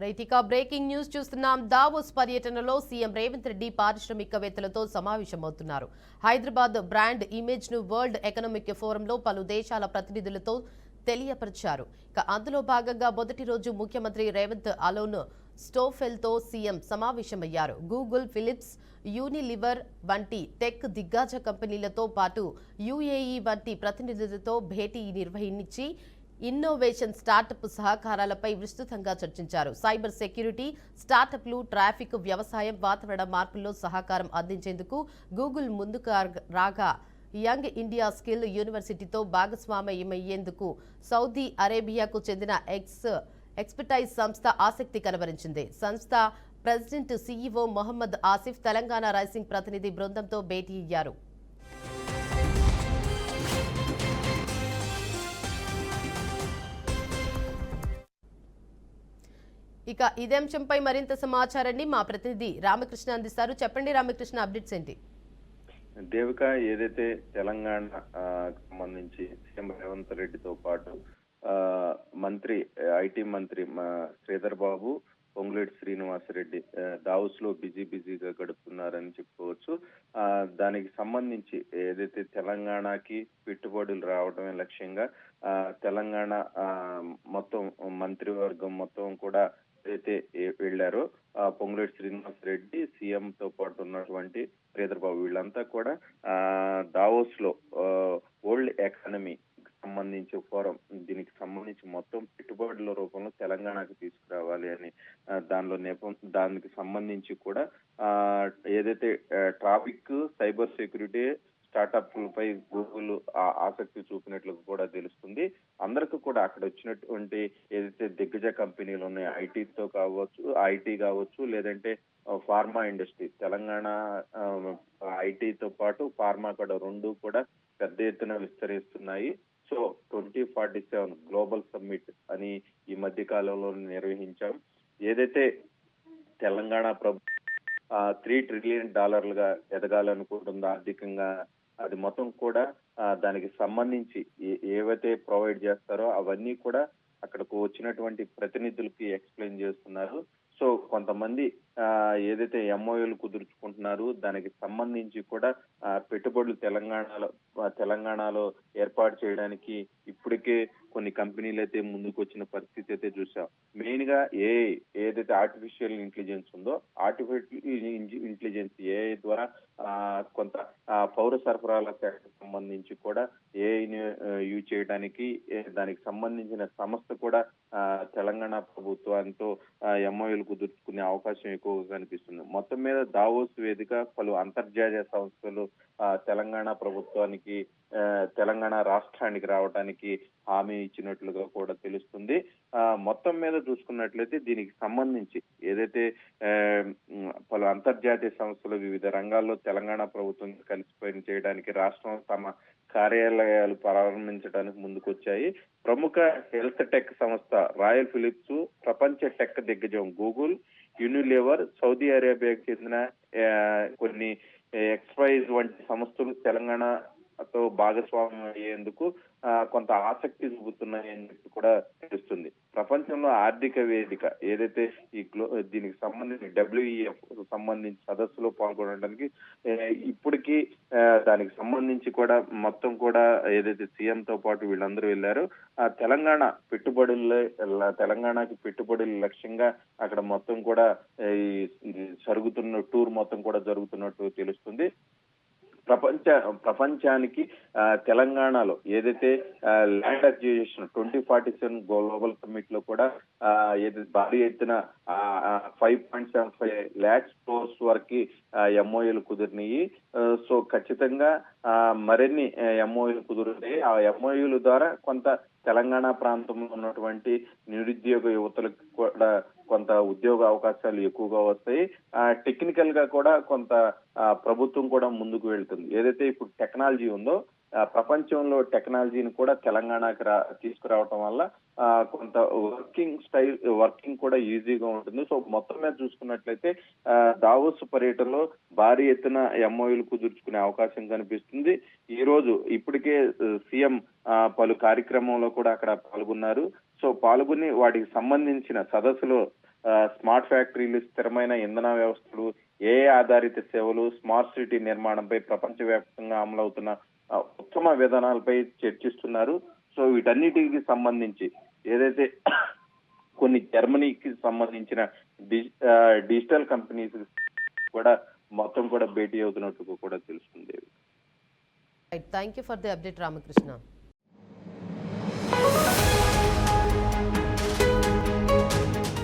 Right, ఇక breaking news చూస్తున్నాం. Davos పర్యటనలో సీఎం రేవంత్ రెడ్డి పారిశ్రామికవేత్తలతో సమావేశమవుతున్నారు. హైదరాబాద్ బ్రాండ్ ఇమేజ్ ను వరల్డ్ ఎకనామిక్ ఫోరంలో పలు దేశాల ప్రతినిధులతో తెలియపరిచారు. ఇక అందులో భాగంగా మొదటి రోజు ముఖ్యమంత్రి రేవంత్ అలోన్ స్టోఫెల్తో సీఎం సమావేశమయ్యారు. గూగుల్, ఫిలిప్స్, యూనిలివర్ వంటి టెక్ దిగ్గజ కంపెనీలతో పాటు యుఏఈ వంటి ప్రతినిధులతో భేటీ నిర్వహించి ఇన్నోవేషన్ స్టార్టప్ సహకారాలపై విస్తృతంగా చర్చించారు. సైబర్ సెక్యూరిటీ, స్టార్టప్లు, ట్రాఫిక్, వ్యవసాయం, వాతావరణ మార్పుల్లో సహకారం అందించేందుకు గూగుల్ ముందుకు రాగా యంగ్ ఇండియా స్కిల్ యూనివర్సిటీతో భాగస్వామ్యమయ్యేందుకు సౌదీ అరేబియాకు చెందిన ఎక్స్పర్టైజ్ సంస్థ ఆసక్తి కనబరించింది. సంస్థ president CEO Mohammed Asif Telangana rising ప్రతినిధి బృందంతో భేటీ అయ్యారు. ఇక ఇదే అంశంపై మరింత సమాచారాన్ని మా ప్రతినిధి రామకృష్ణ అందిస్తారు. చెప్పండి రామకృష్ణ, అప్డేట్స్ ఏంటి? దేవిక, ఏదైతే తెలంగాణ సంబంధించి సీఎం రేవంత్ రెడ్డితో పాటు ఐటీ మంత్రి శ్రీధర్ బాబు, పొంగులేటి శ్రీనివాసరెడ్డి దావోస్ లో బిజీగా గడుపుతున్నారని చెప్పుకోవచ్చు. దానికి సంబంధించి ఏదైతే తెలంగాణకి పెట్టుబడులు రావడమే లక్ష్యంగా తెలంగాణ మొత్తం మంత్రివర్గం మొత్తం కూడా అయితే వెళ్లారో పొంగులేటి శ్రీనివాసరెడ్డి, సీఎం తో పాటు ఉన్నటువంటి శ్రీధర్ బాబు, వీళ్ళంతా కూడా దావోస్ లో వరల్డ్ ఎకానమీ సంబంధించి ఫోరం, దీనికి సంబంధించి మొత్తం పెట్టుబడుల రూపంలో తెలంగాణకు తీసుకురావాలి అని దానికి సంబంధించి కూడా ఏదైతే ట్రాఫిక్, సైబర్ సెక్యూరిటీ, స్టార్టప్లపై గూగుల్ ఆసక్తి చూపినట్లు కూడా తెలుస్తుంది. అందరికీ కూడా అక్కడ వచ్చినటువంటి ఏదైతే దిగ్గజ కంపెనీలు ఉన్నాయో ఐటీ కావచ్చు లేదంటే ఫార్మా ఇండస్ట్రీ, తెలంగాణ ఐటీతో పాటు ఫార్మా కూడా రెండు కూడా పెద్ద ఎత్తున విస్తరిస్తున్నాయి. సో 2047 గ్లోబల్ సమ్మిట్ అని ఈ మధ్య కాలంలో నిర్వహించాం. ఏదైతే తెలంగాణ ప్రభుత్వం $3 ట్రిలియన్ ఎదగాలనుకుంటుందో ఆర్థికంగా, అది మొత్తం కూడా దానికి సంబంధించి ఏవైతే ప్రొవైడ్ చేస్తారో అవన్నీ కూడా అక్కడకు వచ్చినటువంటి ప్రతినిధులకి ఎక్స్ప్లెయిన్ చేస్తున్నారు. సో కొంతమంది ఏదైతే ఎంఓయూలు కుదుర్చుకుంటున్నారు దానికి సంబంధించి కూడా పెట్టుబడులు తెలంగాణలో ఏర్పాటు చేయడానికి ఇప్పటికే కొన్ని కంపెనీలు అయితే ముందుకు వచ్చిన పరిస్థితి అయితే చూసాం. మెయిన్ గా ఏదైతే ఆర్టిఫిషియల్ ఇంటెలిజెన్స్ ఉందో, ఆర్టిఫిషియల్ ఇంటెలిజెన్స్ ఏఐ ద్వారా కొంత పౌర సరఫరాల శాఖకు సంబంధించి కూడా ఏఐని యూజ్ చేయడానికి దానికి సంబంధించిన సంస్థ కూడా తెలంగాణ ప్రభుత్వంతో ఎంఓయూలు కుదుర్చుకునే అవకాశం ఎక్కువగా కనిపిస్తుంది. మొత్తం మీద దావోస్ వేదిక పలు అంతర్జాతీయ సంస్థలు తెలంగాణ ప్రభుత్వానికి, తెలంగాణ రాష్ట్రానికి రావడానికి హామీ ఇచ్చినట్లుగా కూడా తెలుస్తుంది. మొత్తం మీద చూసుకున్నట్లయితే దీనికి సంబంధించి ఏదైతే పలు అంతర్జాతీయ సంస్థలు వివిధ రంగాల్లో తెలంగాణ ప్రభుత్వం కలిసి పని చేయడానికి రాష్ట్రం తమ కార్యాలయాలు ప్రారంభించడానికి ముందుకొచ్చాయి. ప్రముఖ హెల్త్ టెక్ సంస్థ రాయల్ ఫిలిప్స్, ప్రపంచ టెక్ దిగ్గజం గూగుల్, యూనిలివర్, సౌదీ అరేబియాకి చెందిన కొన్ని ఎక్స్పైజ్ వంటి సంస్థలు తెలంగాణతో భాగస్వామ్యం అయ్యేందుకు కొంత ఆసక్తి చూపుతున్నాయని చెప్పి కూడా తెలుస్తుంది. ప్రపంచంలో ఆర్థిక వేదిక ఏదైతే దీనికి సంబంధించి WEF సంబంధించి సదస్సులో పాల్గొనడానికి ఇప్పటికీ దానికి సంబంధించి కూడా మొత్తం కూడా ఏదైతే సీఎం తో పాటు వీళ్ళందరూ వెళ్లారో తెలంగాణకి పెట్టుబడుల లక్ష్యంగా అక్కడ మొత్తం కూడా జరుగుతున్న టూర్ మొత్తం కూడా జరుగుతున్నట్టు తెలుస్తుంది. ప్రపంచానికి తెలంగాణలో ఏదైతే ల్యాండ్ అక్విజిషన్ 2047 గ్లోబల్ సమ్మిట్ లో కూడా ఏదైతే భారీ ఎత్తున 5.75 lakhs crores వరకు ఎంఓయూలు కుదిరినాయి. సో ఖచ్చితంగా మరిన్ని ఎంఓయూలు కుదురుతాయి. ఆ ఎంఓయూల ద్వారా కొంత తెలంగాణ ప్రాంతంలో ఉన్నటువంటి నిరుద్యోగ యువతలకు కూడా కొంత ఉద్యోగ అవకాశాలు ఎక్కువగా వస్తాయి. టెక్నికల్ గా కూడా కొంత ప్రభుత్వం కూడా ముందుకు వెళ్తుంది. ఏదైతే ఇప్పుడు టెక్నాలజీ ఉందో ప్రపంచంలో టెక్నాలజీని కూడా తెలంగాణకి తీసుకురావటం వల్ల కొంత వర్కింగ్ కూడా ఈజీగా ఉంటుంది. సో మొత్తం మీద చూసుకున్నట్లయితే దావోస్ పర్యటనలో భారీ ఎత్తున ఎంఓయూలు కుదుర్చుకునే అవకాశం కనిపిస్తుంది. ఈ రోజు ఇప్పటికే సీఎం పలు కార్యక్రమంలో కూడా అక్కడ పాల్గొన్నారు. సో పాల్గొని వాటికి సంబంధించిన సదస్సులో స్మార్ట్ ఫ్యాక్టరీలు, స్థిరమైన ఇంధన వ్యవస్థలు, ఏఐ ఆధారిత సేవలు, స్మార్ట్ సిటీ నిర్మాణంపై ప్రపంచవ్యాప్తంగా అమలవుతున్న ఉత్తమ విధానాలపై చర్చిస్తున్నారు. సో వీటన్నిటికి సంబంధించి ఏదైతే కొన్ని జర్మనీకి సంబంధించిన డిజిటల్ కంపెనీస్ కూడా మొత్తం కూడా భేటీ అవుతున్నట్టు కూడా తెలుస్తుంది. Thank you for the update Ramakrishna.